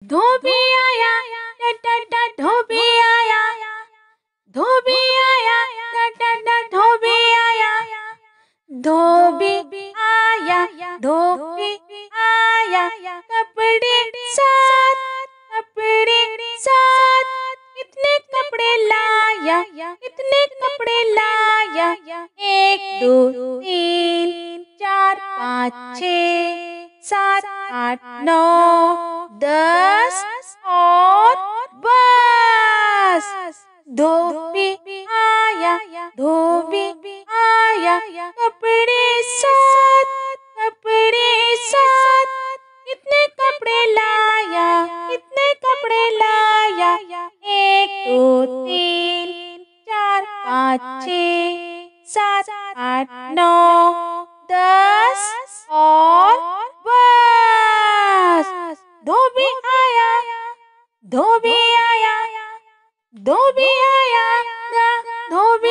धोबी आया, टा टा टा धोबी आया, धोबी आया, टा टा टा धोबी आया, धोबी आया, धोबी आया, कपड़े साथ, कपड़े साथ, कितने कपड़े लाया, कितने कपड़े लाया, 1 2 3 4 5 6 7 8 9 10 और बस। धोबी आया, धोबी आया, कपड़े साथ, कपड़े साथ, कितने कपड़े लाया, कितने कपड़े लाया, 1 2 3 4 5 6 7 8 9 10 और बस। धोबी आया, धोबी आया, धोबी आया, धोबी